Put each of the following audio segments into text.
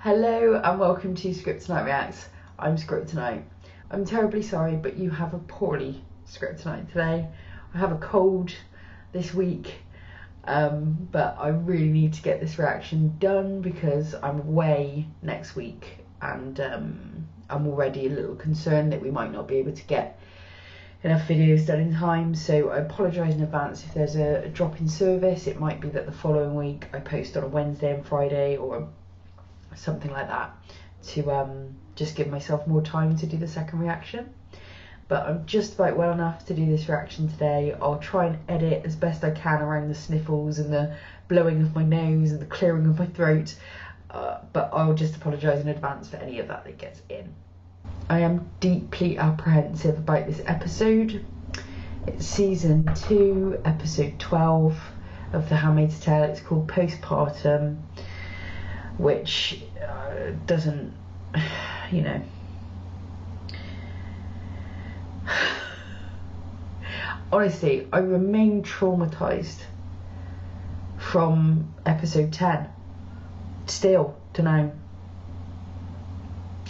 Hello and welcome to Scriptonite Reacts. I'm Scriptonite. I'm terribly sorry, but you have a poorly Scriptonite today. I have a cold this week, but I really need to get this reaction done because I'm away next week and I'm already a little concerned that we might not be able to get enough videos done in time, so I apologise in advance if there's a drop in service. It might be that the following week I post on a Wednesday and Friday or something like that to just give myself more time to do the second reaction, but I'm just about well enough to do this reaction today. I'll try and edit as best I can around the sniffles and the blowing of my nose and the clearing of my throat, but I'll just apologise in advance for any of that gets in. I am deeply apprehensive about this episode. It's season 2, episode 12 of The Handmaid's Tale. It's called Postpartum, which doesn't, you know, honestly, I remain traumatised from episode 10 still to now.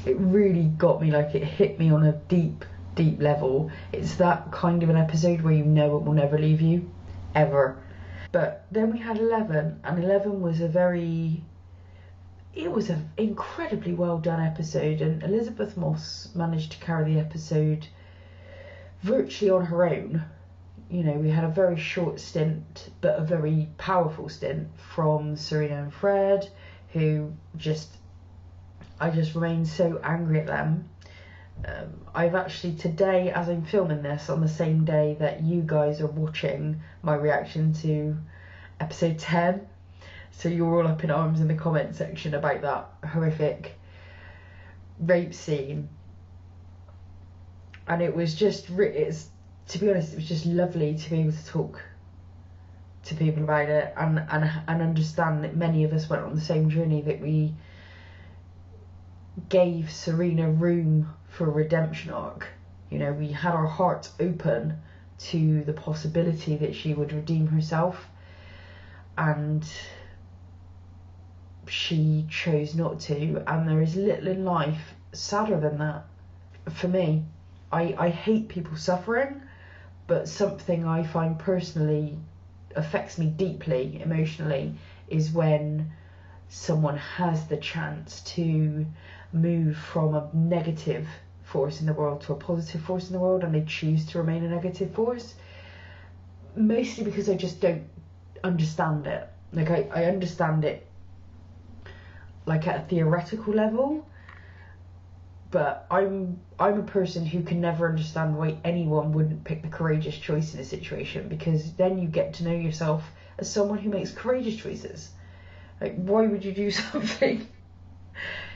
It really got me, like it hit me on a deep level. It's that kind of an episode where you know it will never leave you, ever. But then we had 11, and 11 was it was an incredibly well done episode, and Elizabeth Moss managed to carry the episode virtually on her own. You know, we had a very short stint, but a very powerful stint from Serena and Fred, who I just remain so angry at them. I've actually today, as I'm filming this, on the same day that you guys are watching my reaction to episode 10, so you're all up in arms in the comment section about that horrific rape scene, and it was just, to be honest, it was just lovely to be able to talk to people about it and understand that many of us went on the same journey, that we gave Serena room for a redemption arc. You know, we had our hearts open to the possibility that she would redeem herself, and she chose not to, and there is little in life sadder than that for me. I hate people suffering, but something I find personally affects me deeply emotionally is when someone has the chance to move from a negative force in the world to a positive force in the world, and they choose to remain a negative force, mostly because I just don't understand it. Like I understand it like at a theoretical level, but I'm a person who can never understand why anyone wouldn't pick the courageous choice in a situation, because then you get to know yourself as someone who makes courageous choices. Like, why would you do something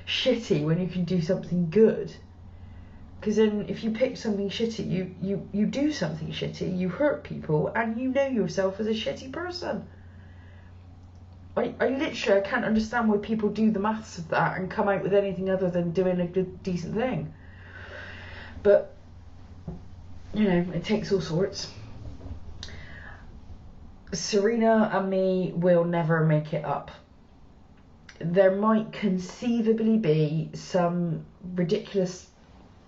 shitty when you can do something good? Because then if you pick something shitty, you do something shitty, you hurt people, and you know yourself as a shitty person. I literally can't understand why people do the maths of that and come out with anything other than doing a good, decent thing. But, you know, it takes all sorts. Serena and me will never make it up. There might conceivably be some ridiculous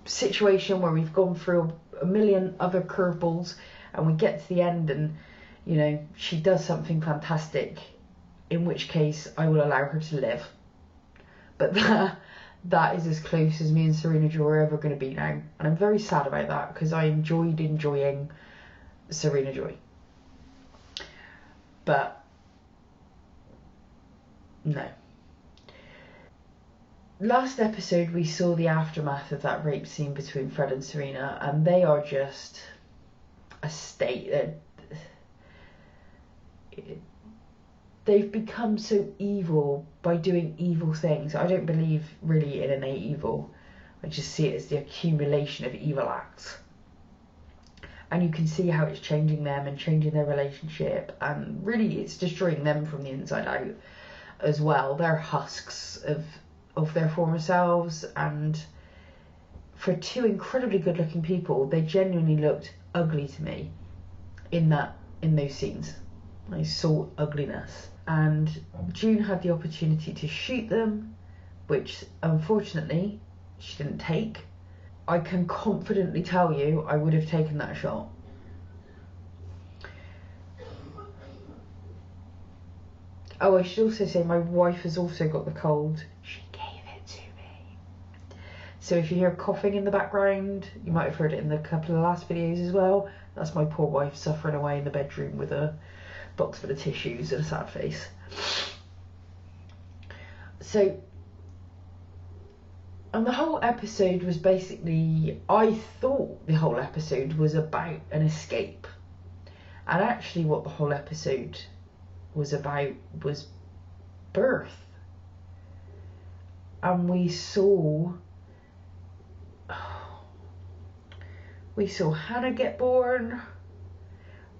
situation where we've gone through a million other curveballs and we get to the end and, you know, she does something fantastic, in which case I will allow her to live. But that is as close as me and Serena Joy are ever going to be now, and I'm very sad about that because I enjoyed enjoying Serena Joy. But no. Last episode we saw the aftermath of that rape scene between Fred and Serena, and they are just a state that they've become so evil by doing evil things. I don't believe really in innate evil. I just see it as the accumulation of evil acts. And you can see how it's changing them and changing their relationship, and really it's destroying them from the inside out as well. They're husks of their former selves, and for two incredibly good looking people, they genuinely looked ugly to me in those scenes. I saw ugliness, and June had the opportunity to shoot them which unfortunately she didn't take. I can confidently tell you I would have taken that shot. Oh, I should also say my wife has also got the cold. She gave it to me. So if you hear coughing in the background, you might have heard it in the couple of last videos as well. That's my poor wife suffering away in the bedroom with a box full of tissues and a sad face. So, and the whole episode was basically, I thought the whole episode was about an escape. And actually what the whole episode was about was birth. And we saw Hannah get born,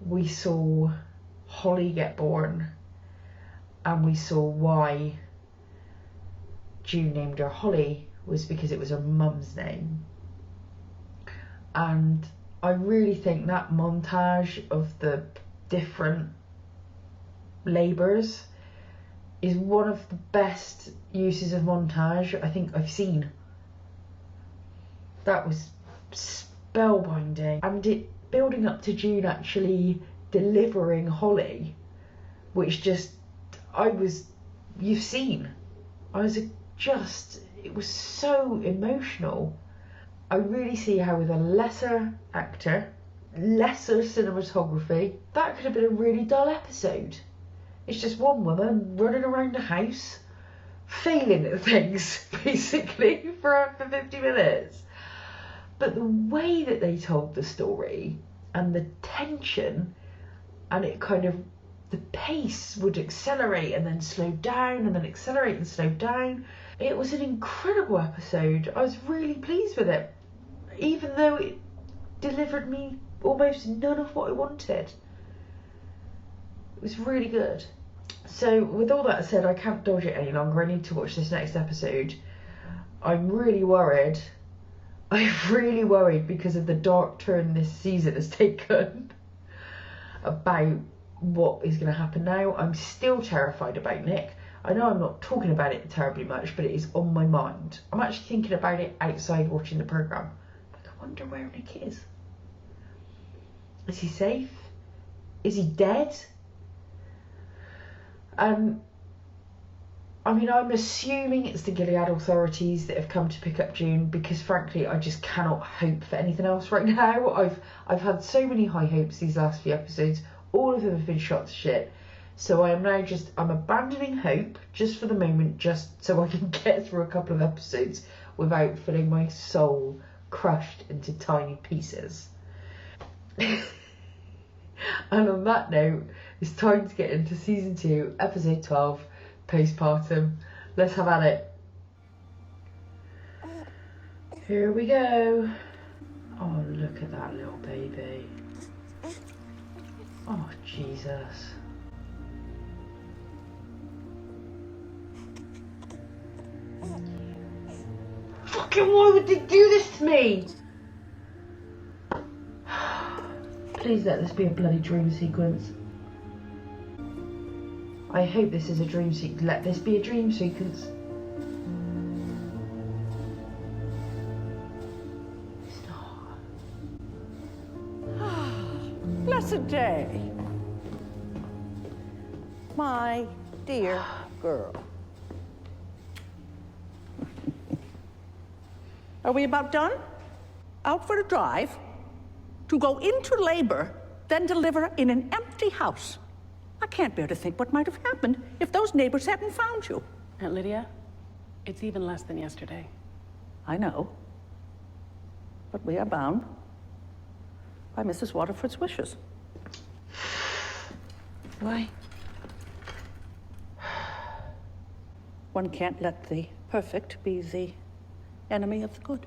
we saw Holly get born, and we saw why June named her Holly was because it was her mum's name. And I really think that montage of the different labours is one of the best uses of montage I think I've seen. That was spellbinding, and it building up to June actually delivering Holly, which just you've seen. It was so emotional. I really see how with a lesser actor, lesser cinematography, that could have been a really dull episode. It's just one woman running around the house, failing at things, basically, for 50 minutes. But the way that they told the story, and the tension, and it kind of, the pace would accelerate and then slow down, and then accelerate and slow down. It was an incredible episode. I was really pleased with it, even though it delivered me almost none of what I wanted. It was really good. So with all that said, I can't dodge it any longer. I need to watch this next episode. I'm really worried. I'm really worried because of the dark turn this season has taken about what is going to happen now. I'm still terrified about Nick. I know I'm not talking about it terribly much, but it is on my mind. I'm actually thinking about it outside watching the programme. Like, I wonder where Nick is. Is he safe? Is he dead? I mean, I'm assuming it's the Gilead authorities that have come to pick up June, because frankly, I just cannot hope for anything else right now. I've had so many high hopes these last few episodes. All of them have been shot to shit. So I'm abandoning hope just for the moment, just so I can get through a couple of episodes without feeling my soul crushed into tiny pieces. And on that note, it's time to get into season 2, episode 12, Postpartum. Let's have at it. Here we go. Oh, look at that little baby. Oh, Jesus. Fucking why would they do this to me? Please let this be a bloody dream sequence. I hope this is a dream sequence. Let this be a dream sequence. It's not. Blessed day. My dear girl. Are we about done? Out for a drive? To go into labor, then deliver in an empty house. I can't bear to think what might have happened if those neighbors hadn't found you. Aunt Lydia, it's even less than yesterday. I know. But we are bound by Mrs. Waterford's wishes. Why? One can't let the perfect be the enemy of the good.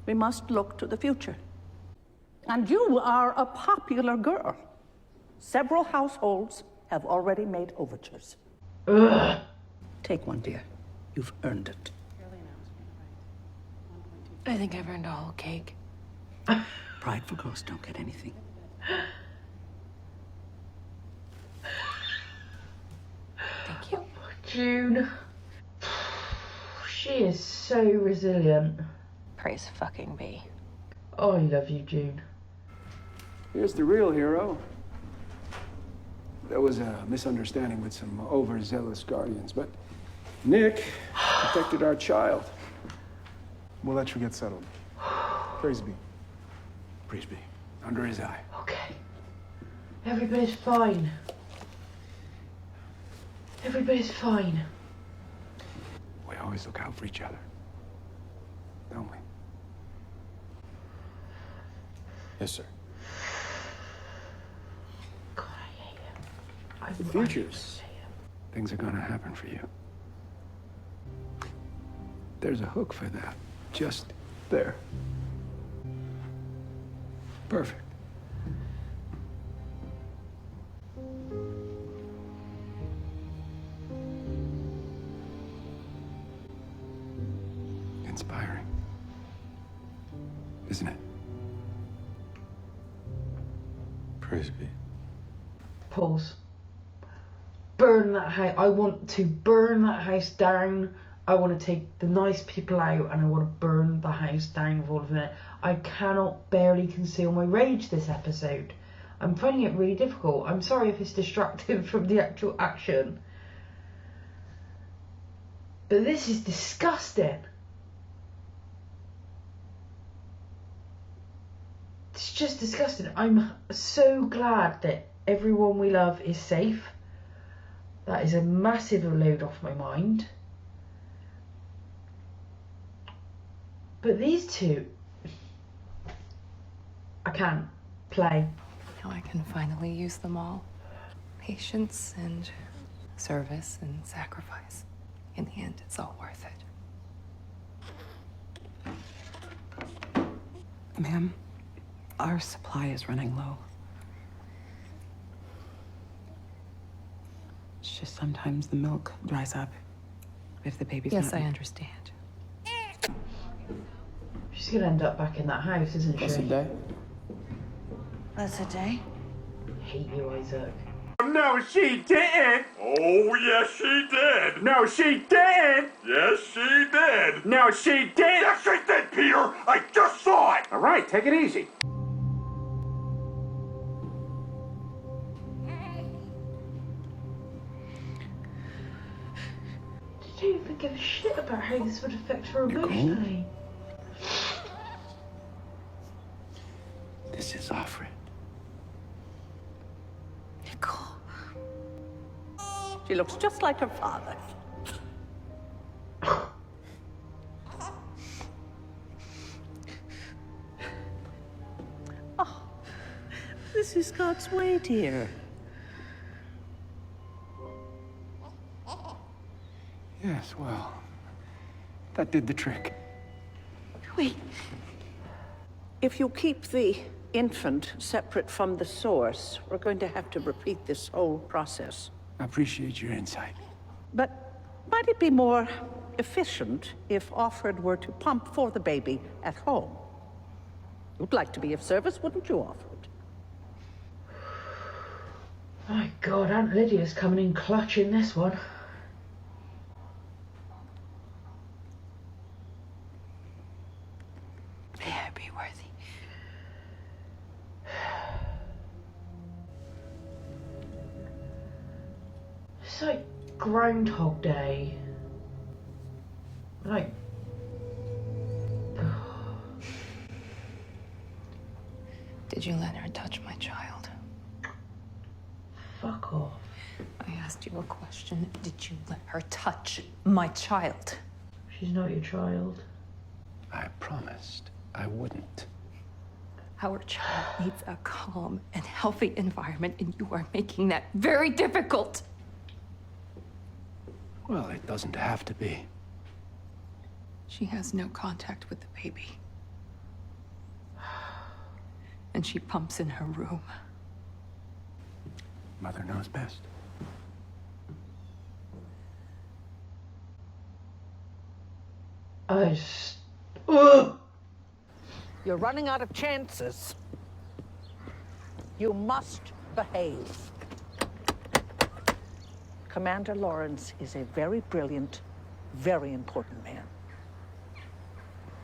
We must look to the future. And you are a popular girl. Several households have already made overtures. Ugh. Take one, dear. You've earned it. I think I've earned a whole cake. Prideful girls don't get anything. Thank you. June. She is so resilient. Praise fucking be. Oh, I love you, June. Here's the real hero. There was a misunderstanding with some overzealous guardians, but Nick protected our child. We'll let you get settled. Praise be. Praise be. Under his eye. Okay. Everybody's fine. Everybody's fine. We always look out for each other. Don't we? Yes, sir. God, I hate him. The future's things are gonna happen for you. There's a hook for that. Just there. Perfect. Inspiring. Isn't it? Praise be. Pause. Burn that house. I want to burn that house down. I want to take the nice people out and I want to burn the house down with all of it. I cannot barely conceal my rage this episode. I'm finding it really difficult. I'm sorry if it's distracting from the actual action. But this is disgusting. It's just disgusting. I'm so glad that everyone we love is safe. That is a massive load off my mind. But these two, I can't play. Now I can finally use them all. Patience and service and sacrifice. In the end, it's all worth it. Ma'am, our supply is running low. It's just sometimes the milk dries up if the baby's Yes, not... I understand. She's gonna end up back in that house, isn't she? Blessed day. Blessed day. I hate you, Isaac. No, she didn't. Oh, yes, she did. No, she didn't. Yes, she did. No, she didn't. Yes, she did, Peter. I just saw it. All right, take it easy. Did you even give a shit about how this would affect her emotionally? This is Offred. Nicole. She looks just like her father. Oh, this is God's way, dear. Yes, well, that did the trick. Wait. If you keep the infant separate from the source, we're going to have to repeat this whole process. I appreciate your insight. But might it be more efficient if Offred were to pump for the baby at home? You'd like to be of service, wouldn't you, Offred? My God, Aunt Lydia's coming in clutch in this one. Yeah, be worthy. It's like Groundhog Day. Like... Did you let her touch my child? Fuck off. I asked you a question. Did you let her touch my child? She's not your child. I promised I wouldn't. Our child needs a calm and healthy environment, and you are making that very difficult. Well, it doesn't have to be. She has no contact with the baby. And she pumps in her room. Mother knows best. I just... Ugh! You're running out of chances. You must behave. Commander Lawrence is a very brilliant, very important man.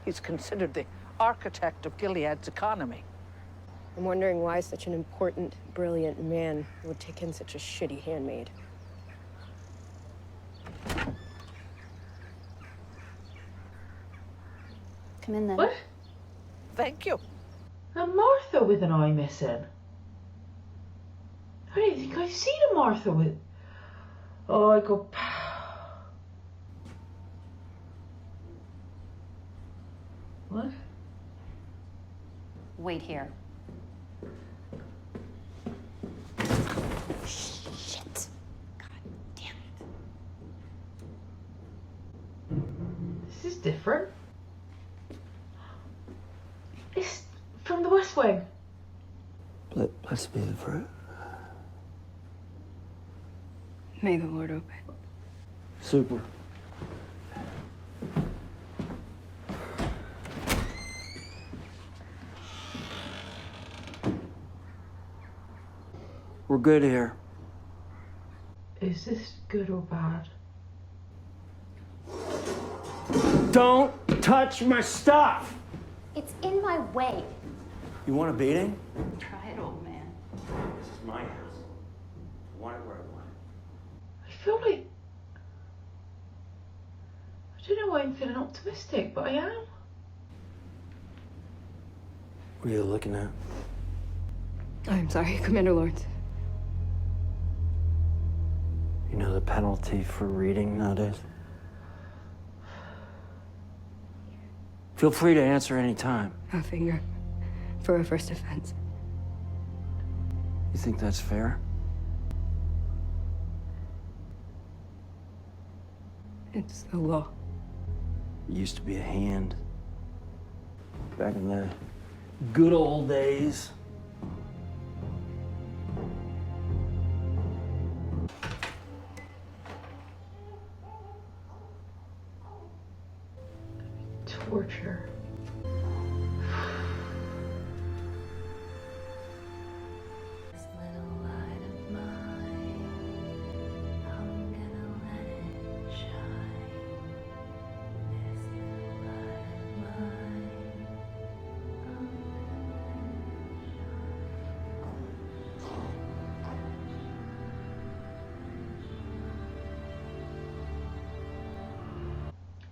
He's considered the architect of Gilead's economy. I'm wondering why such an important, brilliant man would take in such a shitty handmaid. Come in then. What? Thank you. A Martha with an eye missing. I don't think I've seen a Martha with... Oh, I go... What? Wait here. Shit. God damn it. This is different. It's from the West Wing. Blessed be the fruit. May the Lord open. Super. We're good here. Is this good or bad? Don't touch my stuff! It's in my way. You want a beating? Try it, old man. This is my house. I want it where I want it. I feel like... I don't know why I'm feeling optimistic, but I am. What are you looking at? I'm sorry, Commander Lawrence. You know the penalty for reading nowadays? Feel free to answer any time. A finger for a first offense. You think that's fair? It's the law. It used to be a hand. Back in the good old days. Torture.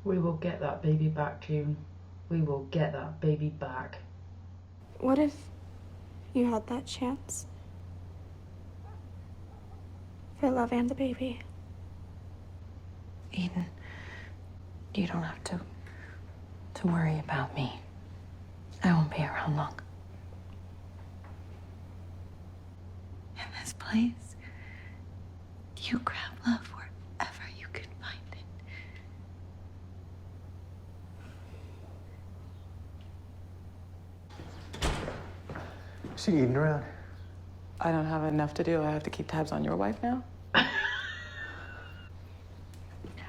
We will get that baby back, June. We will get that baby back. What if you had that chance? For love and the baby. Eden, you don't have to worry about me. I won't be around long. In this place, you grab love wherever you can find it. See Eden around? I don't have enough to do. I have to keep tabs on your wife now. I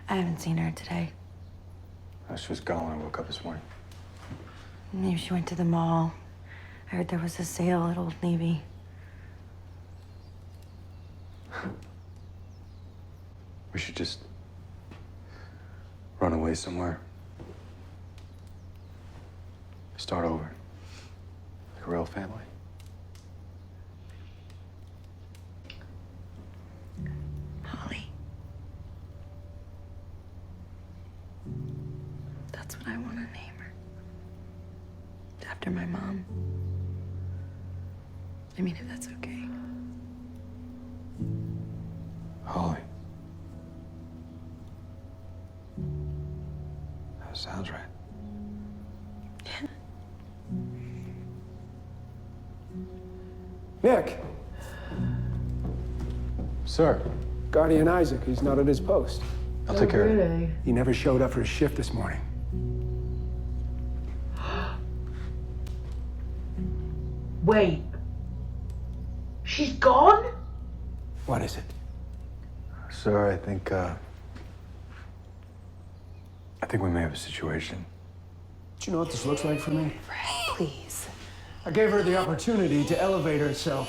haven't seen her today. She was gone when I woke up this morning. Maybe she went to the mall. I heard there was a sale at Old Navy. We should just run away somewhere. Start over. Like a real family. Holly. That's what I want to name her. After my mom. I mean, if that's okay. Holly. That sounds right. Yeah. Nick! Sir. Guardian Isaac, he's not at his post. I'll take care of it. Really? He never showed up for his shift this morning. Wait. She's gone? What is it? Sir, I think we may have a situation. Do you know what this looks like for me? Please. I gave her the opportunity to elevate herself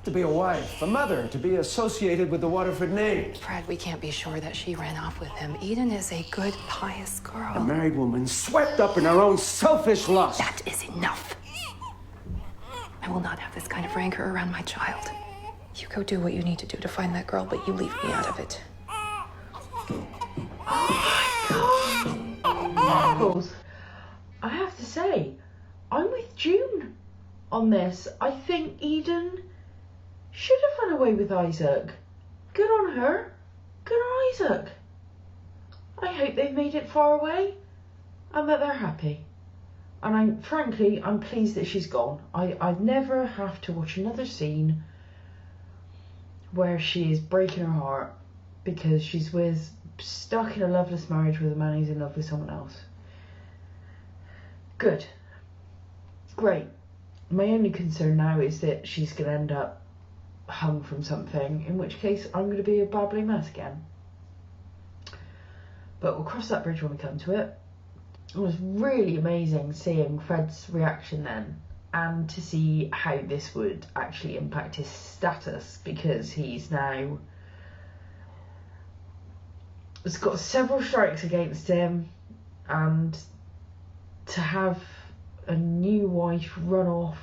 To be a wife, a mother, to be associated with the Waterford name. Fred, we can't be sure that she ran off with him. Eden is a good, pious girl. A married woman swept up in her own selfish lust. That is enough. I will not have this kind of rancor around my child. You go do what you need to do to find that girl, but you leave me out of it. Marbles, I have to say, I'm with June on this. I think Eden should have run away with Isaac. Good on her. Good on Isaac. I hope they've made it far away and that they're happy. And frankly, I'm pleased that she's gone. I never have to watch another scene where she is breaking her heart because she's stuck in a loveless marriage with a man who's in love with someone else. Good. Great. My only concern now is that she's going to end up hung from something, in which case I'm going to be a babbling mess again. But we'll cross that bridge when we come to it. It was really amazing seeing Fred's reaction then, and to see how this would actually impact his status, because he's now has got several strikes against him, and to have a new wife run off,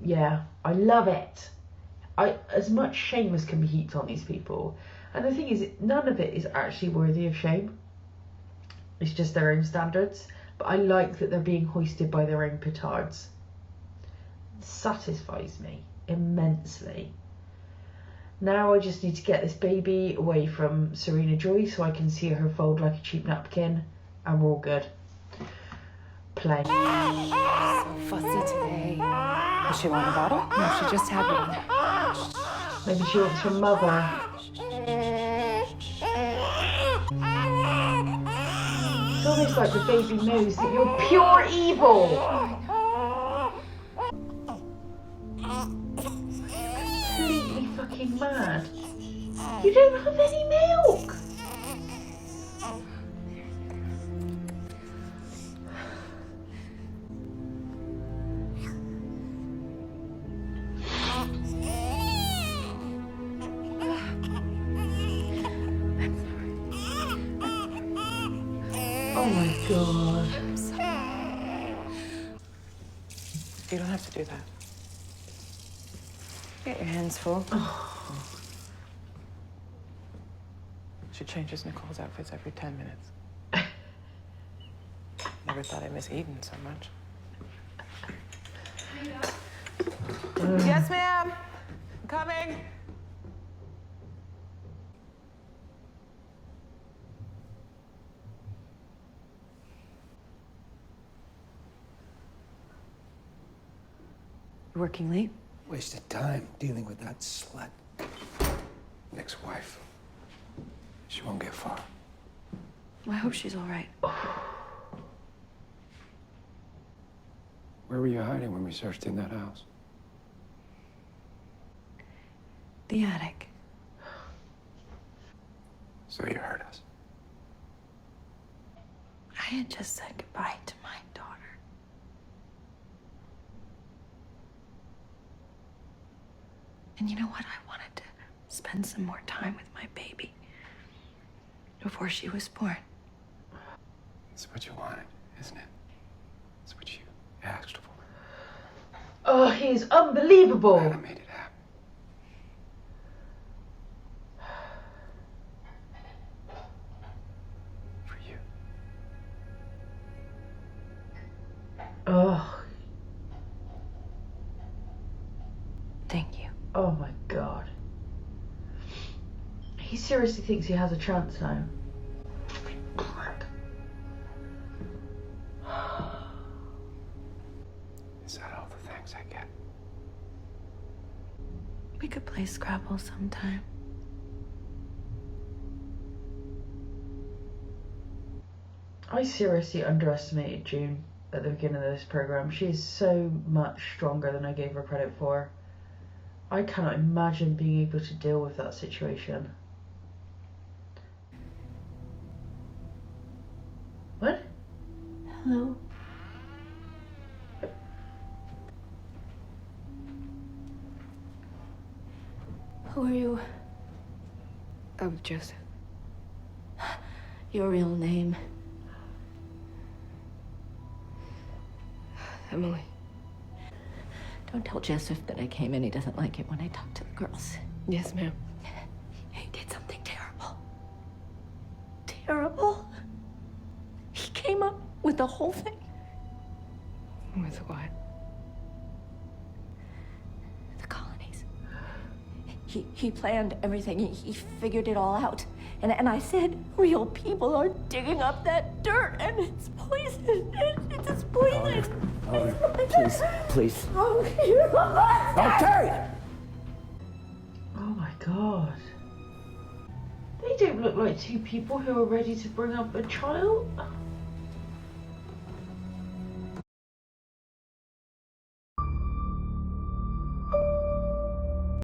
yeah, I love it. As much shame as can be heaped on these people, and the thing is, none of it is actually worthy of shame. It's just their own standards, but I like that they're being hoisted by their own petards. It satisfies me immensely. Now I just need to get this baby away from Serena Joy so I can see her fold like a cheap napkin, and we're all good. Play. So fussy today. Does she want a bottle? No, she just had one. Maybe she wants her mother. It's almost like the baby knows that you're pure evil. Completely fucking mad. You don't have any milk. Oh my god. You don't have to do that. Get your hands full. She changes Nicole's outfits every 10 minutes. Never thought I'd miss Eden so much. Yes, ma'am. I'm coming. You're working late? Wasted time dealing with that slut. Nick's wife. She won't get far. Well, I hope she's all right. Where were you hiding when we searched in that house? The attic. So you heard us. I had just said goodbye to my daughter. And you know what? I wanted to spend some more time with my baby before she was born. It's what you wanted, isn't it? It's what you asked for. Oh, he is unbelievable. I made it happen. For you. Oh. Thank you. Oh my god. He seriously thinks he has a chance now. Is that all the thanks I get? We could play Scrabble sometime. I seriously underestimated June at the beginning of this program. She is so much stronger than I gave her credit for. I cannot imagine being able to deal with that situation. What? Hello? Who are you? I'm Joseph. Your real name? Emily. Don't tell Joseph that I came in. He doesn't like it when I talk to the girls. Yes, ma'am. He did something terrible. Terrible? He came up with the whole thing. With what? The colonies. He planned everything. He figured it all out. And I said, real people are digging up that dirt, and it's poison. It's poison. Please, please. Okay! Oh my god. They don't look like two people who are ready to bring up a child.